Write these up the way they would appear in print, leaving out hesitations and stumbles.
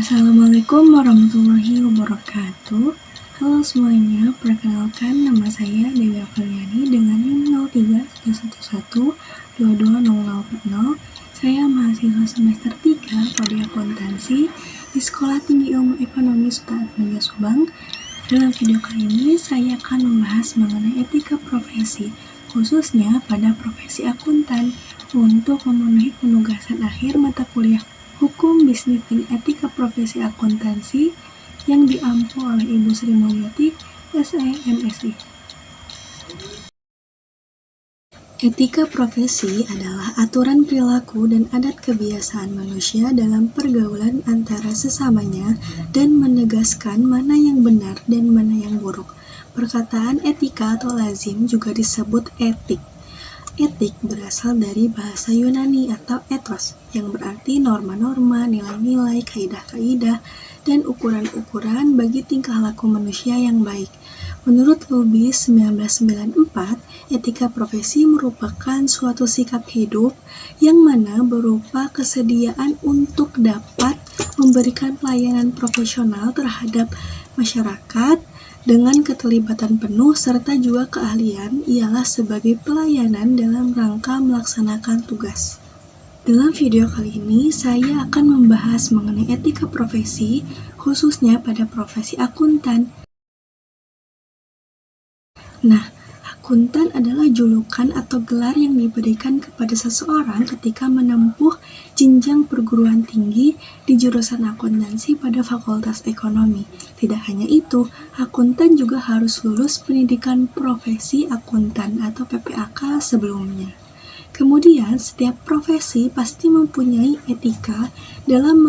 Assalamualaikum warahmatullahi wabarakatuh. Halo semuanya, perkenalkan nama saya Dewi Afiliani dengan NIM 0311122040. Saya mahasiswa semester 3 Prodi Akuntansi di Sekolah Tinggi Ilmu Ekonomi Sultan Subang. Dalam video kali ini saya akan membahas mengenai etika profesi, khususnya pada profesi akuntan untuk memenuhi penugasan akhir mata kuliah Hukum Bisnis dan Etika Profesi Akuntansi yang diampu oleh Ibu Sri Mulyati, SE, MSI. Etika profesi adalah aturan perilaku dan adat kebiasaan manusia dalam pergaulan antara sesamanya dan menegaskan mana yang benar dan mana yang buruk. Perkataan etika atau lazim juga disebut etik. Etik berasal dari bahasa Yunani atau ethos, yang berarti norma-norma, nilai-nilai, kaidah-kaidah, dan ukuran-ukuran bagi tingkah laku manusia yang baik. Menurut Lubis 1994, etika profesi merupakan suatu sikap hidup yang mana berupa kesediaan untuk dapat memberikan pelayanan profesional terhadap masyarakat dengan keterlibatan penuh serta juga keahlian ialah sebagai pelayanan dalam rangka melaksanakan tugas. Dalam video kali ini, saya akan membahas mengenai etika profesi, khususnya pada profesi akuntan. Nah, akuntan adalah julukan atau gelar yang diberikan kepada seseorang ketika menempuh jenjang perguruan tinggi di jurusan akuntansi pada Fakultas Ekonomi. Tidak hanya itu, akuntan juga harus lulus pendidikan profesi akuntan atau PPAK sebelumnya. Kemudian, setiap profesi pasti mempunyai etika dalam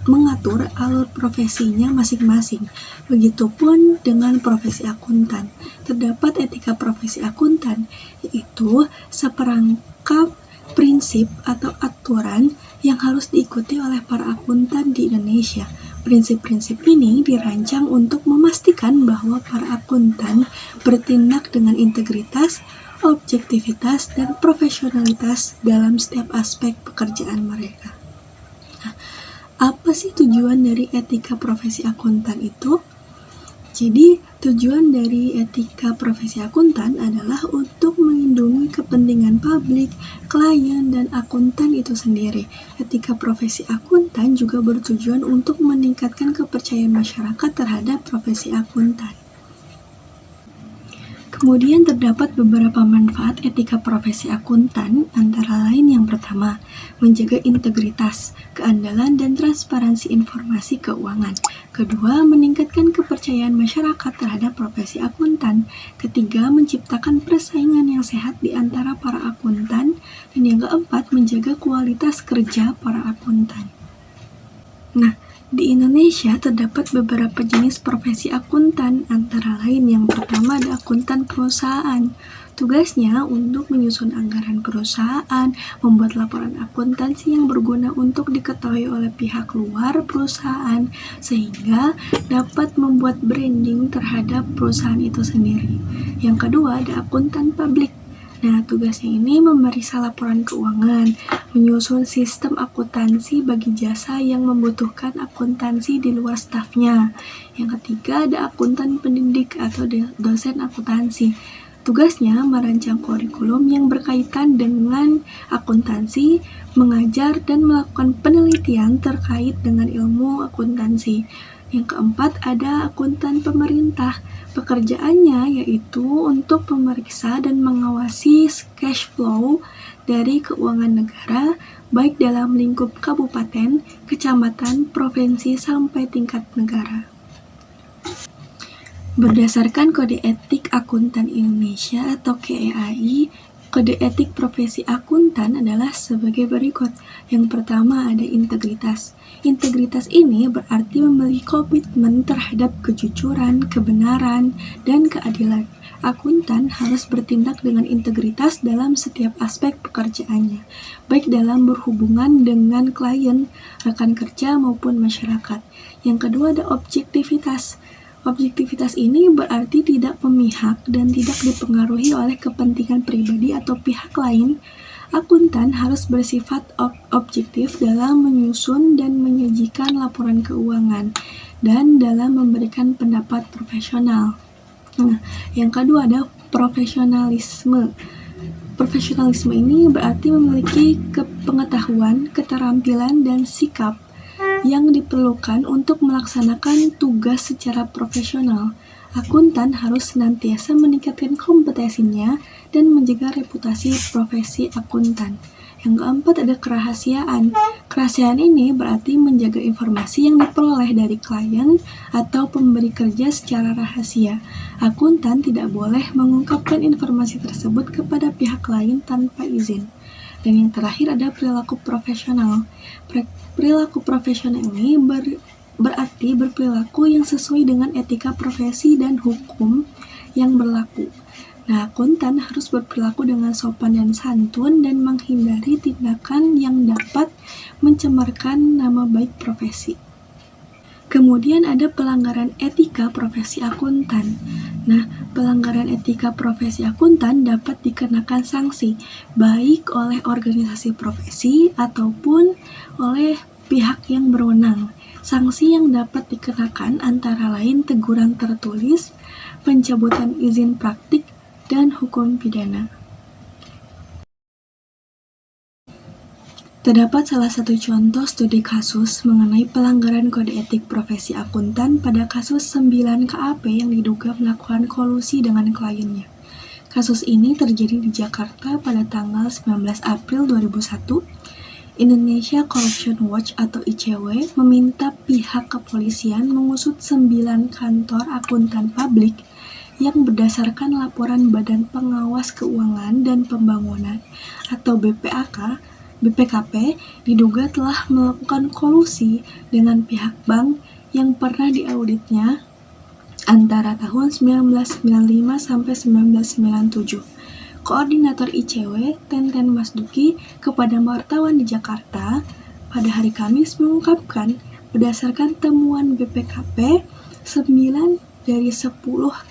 mengatur alur profesinya masing-masing. Begitupun dengan profesi akuntan. Terdapat etika profesi akuntan, yaitu seperangkap prinsip atau aturan yang harus diikuti oleh para akuntan di Indonesia. Prinsip-prinsip ini dirancang untuk memastikan bahwa para akuntan bertindak dengan integritas, objektivitas, dan profesionalitas dalam setiap aspek pekerjaan mereka. Nah, apa sih tujuan dari etika profesi akuntan itu? Jadi, tujuan dari etika profesi akuntan adalah untuk melindungi kepentingan publik, klien, dan akuntan itu sendiri. Etika profesi akuntan juga bertujuan untuk meningkatkan kepercayaan masyarakat terhadap profesi akuntan. Kemudian terdapat beberapa manfaat etika profesi akuntan, antara lain yang pertama, menjaga integritas, keandalan, dan transparansi informasi keuangan. Kedua, meningkatkan kepercayaan masyarakat terhadap profesi akuntan. Ketiga, menciptakan persaingan yang sehat di antara para akuntan. Dan yang keempat, menjaga kualitas kerja para akuntan. Nah, di Indonesia terdapat beberapa jenis profesi akuntan, antara lain yang pertama ada akuntan perusahaan. Tugasnya untuk menyusun anggaran perusahaan, membuat laporan akuntansi yang berguna untuk diketahui oleh pihak luar perusahaan, sehingga dapat membuat branding terhadap perusahaan itu sendiri. Yang kedua ada akuntan publik. Nah, tugasnya ini memeriksa laporan keuangan, menyusun sistem akuntansi bagi jasa yang membutuhkan akuntansi di luar stafnya. Yang ketiga ada akuntan pendidik atau dosen akuntansi. Tugasnya merancang kurikulum yang berkaitan dengan akuntansi, mengajar dan melakukan penelitian terkait dengan ilmu akuntansi. Yang keempat ada akuntan pemerintah. Pekerjaannya yaitu untuk memeriksa dan mengawasi cash flow dari keuangan negara, baik dalam lingkup kabupaten, kecamatan, provinsi, sampai tingkat negara. Berdasarkan Kode Etik Akuntan Indonesia atau KEAI, Kode etik profesi akuntan adalah sebagai berikut. Yang pertama ada integritas. Integritas ini berarti memiliki komitmen terhadap kejujuran, kebenaran, dan keadilan. Akuntan harus bertindak dengan integritas dalam setiap aspek pekerjaannya, baik dalam berhubungan dengan klien, rekan kerja, maupun masyarakat. Yang kedua ada objektivitas. Objektivitas ini berarti tidak memihak dan tidak dipengaruhi oleh kepentingan pribadi atau pihak lain Akuntan harus bersifat objektif dalam menyusun dan menyajikan laporan keuangan dan dalam memberikan pendapat profesional. Nah, yang kedua ada profesionalisme. Profesionalisme ini berarti memiliki pengetahuan, keterampilan, dan sikap yang diperlukan untuk melaksanakan tugas secara profesional. Akuntan harus senantiasa meningkatkan kompetensinya dan menjaga reputasi profesi akuntan. Yang keempat ada kerahasiaan. Kerahasiaan ini berarti menjaga informasi yang diperoleh dari klien atau pemberi kerja secara rahasia. Akuntan tidak boleh mengungkapkan informasi tersebut kepada pihak lain tanpa izin. Dan yang terakhir ada perilaku profesional. Perilaku profesional ini berarti berperilaku yang sesuai dengan etika profesi dan hukum yang berlaku. Nah, akuntan harus berperilaku dengan sopan dan santun dan menghindari tindakan yang dapat mencemarkan nama baik profesi. Kemudian ada pelanggaran etika profesi akuntan. Nah, pelanggaran etika profesi akuntan dapat dikenakan sanksi, baik oleh organisasi profesi ataupun oleh pihak yang berwenang. Sanksi yang dapat dikenakan antara lain teguran tertulis, pencabutan izin praktik, dan hukum pidana. Terdapat salah satu contoh studi kasus mengenai pelanggaran kode etik profesi akuntan pada kasus 9 KAP yang diduga melakukan kolusi dengan kliennya. Kasus ini terjadi di Jakarta pada tanggal 19 April 2001. Indonesia Corruption Watch atau ICW meminta pihak kepolisian mengusut 9 kantor akuntan publik yang berdasarkan laporan Badan Pengawas Keuangan dan Pembangunan atau BPKP diduga telah melakukan kolusi dengan pihak bank yang pernah diauditnya antara tahun 1995 sampai 1997. Koordinator ICW, Tenten Masduki, kepada wartawan di Jakarta pada hari Kamis mengungkapkan berdasarkan temuan BPKP, 9 dari 10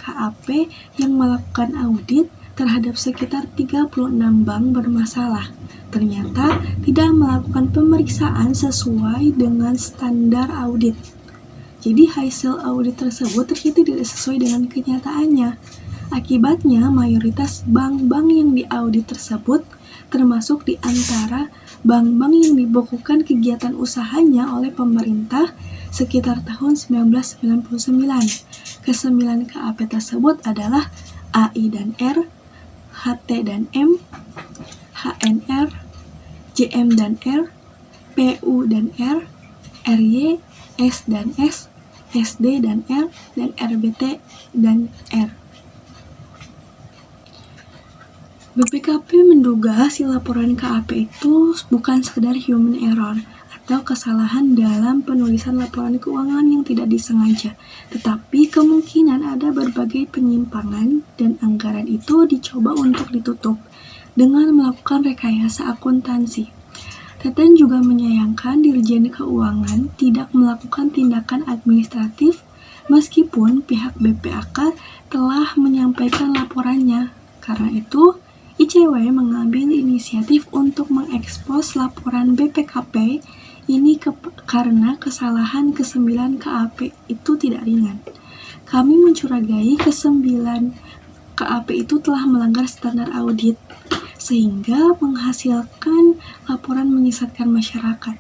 KAP yang melakukan audit terhadap sekitar 36 bank bermasalah. Ternyata tidak melakukan pemeriksaan sesuai dengan standar audit. Jadi hasil audit tersebut ternyata tidak sesuai dengan kenyataannya. Akibatnya, mayoritas bank-bank yang diaudit tersebut termasuk di antara bank-bank yang dibekukan kegiatan usahanya oleh pemerintah sekitar tahun 1999. Ke-9 KAP tersebut adalah AI dan R, HT dan M, HNR, JM dan R, PU dan R, RY, S dan S, SD dan R, dan RBT dan R. BPKP menduga hasil laporan KAP itu bukan sekedar human error atau kesalahan dalam penulisan laporan keuangan yang tidak disengaja, tetapi kemungkinan ada berbagai penyimpangan dan anggaran itu dicoba untuk ditutup dengan melakukan rekayasa akuntansi. Teten juga menyayangkan Dirjen Keuangan tidak melakukan tindakan administratif meskipun pihak BPAK telah menyampaikan laporannya. Karena itu, ICW mengambil inisiatif untuk mengekspos laporan BPKP ini karena kesalahan ke-9 KAP itu tidak ringan. Kami mencurigai ke-9 KAP itu telah melanggar standar audit, sehingga menghasilkan laporan menyesatkan masyarakat.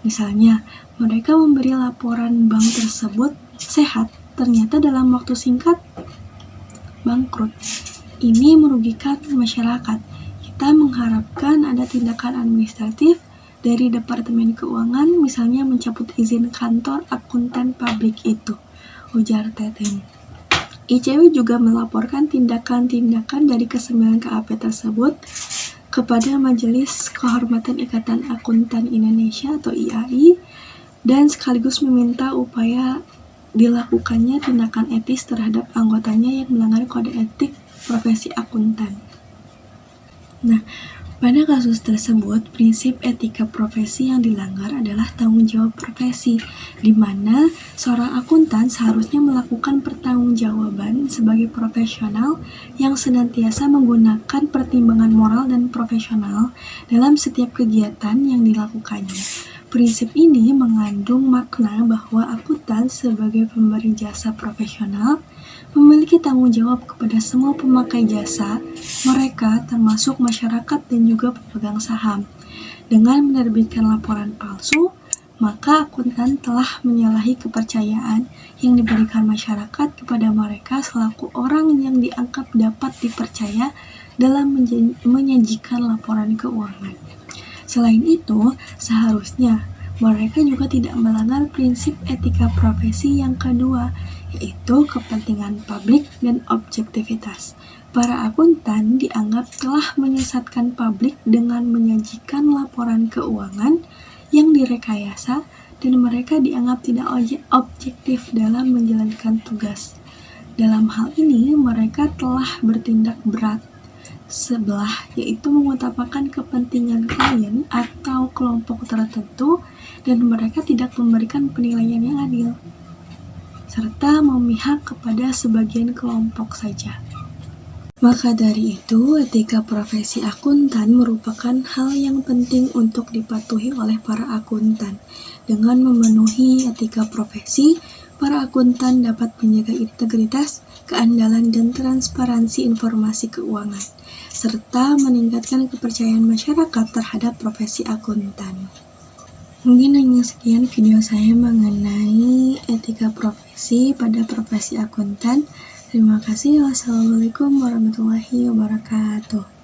Misalnya, mereka memberi laporan bank tersebut sehat, ternyata dalam waktu singkat bangkrut. Ini merugikan masyarakat. Kita mengharapkan ada tindakan administratif dari Departemen Keuangan, misalnya mencabut izin kantor akuntan publik itu, ujar Teten. ICW juga melaporkan tindakan-tindakan dari ke-9 KAP tersebut kepada Majelis Kehormatan Ikatan Akuntan Indonesia atau IAI dan sekaligus meminta upaya dilakukannya tindakan etis terhadap anggotanya yang melanggar kode etik profesi akuntan. Nah, Pada kasus tersebut, prinsip etika profesi yang dilanggar adalah tanggung jawab profesi, di mana seorang akuntan seharusnya melakukan pertanggungjawaban sebagai profesional yang senantiasa menggunakan pertimbangan moral dan profesional dalam setiap kegiatan yang dilakukannya. Prinsip ini mengandung makna bahwa akuntan sebagai pemberi jasa profesional memiliki tanggung jawab kepada semua pemakai jasa, mereka termasuk masyarakat dan juga pemegang saham. Dengan menerbitkan laporan palsu, maka akuntan telah menyalahi kepercayaan yang diberikan masyarakat kepada mereka selaku orang yang dianggap dapat dipercaya dalam menyajikan laporan keuangan. Selain itu, seharusnya mereka juga tidak melanggar prinsip etika profesi yang kedua, yaitu kepentingan publik dan objektivitas. Para akuntan dianggap telah menyesatkan publik dengan menyajikan laporan keuangan yang direkayasa dan mereka dianggap tidak objektif dalam menjalankan tugas. Dalam hal ini, mereka telah bertindak berat sebelah, yaitu mengutamakan kepentingan klien atau kelompok tertentu dan mereka tidak memberikan penilaian yang adil, serta memihak kepada sebagian kelompok saja. Maka dari itu, etika profesi akuntan merupakan hal yang penting untuk dipatuhi oleh para akuntan. Dengan memenuhi etika profesi, para akuntan dapat menjaga integritas, keandalan, dan transparansi informasi keuangan, serta meningkatkan kepercayaan masyarakat terhadap profesi akuntan. Mungkin hanya sekian video saya mengenai etika profesi pada profesi akuntan. Terima kasih. Wassalamualaikum warahmatullahi wabarakatuh.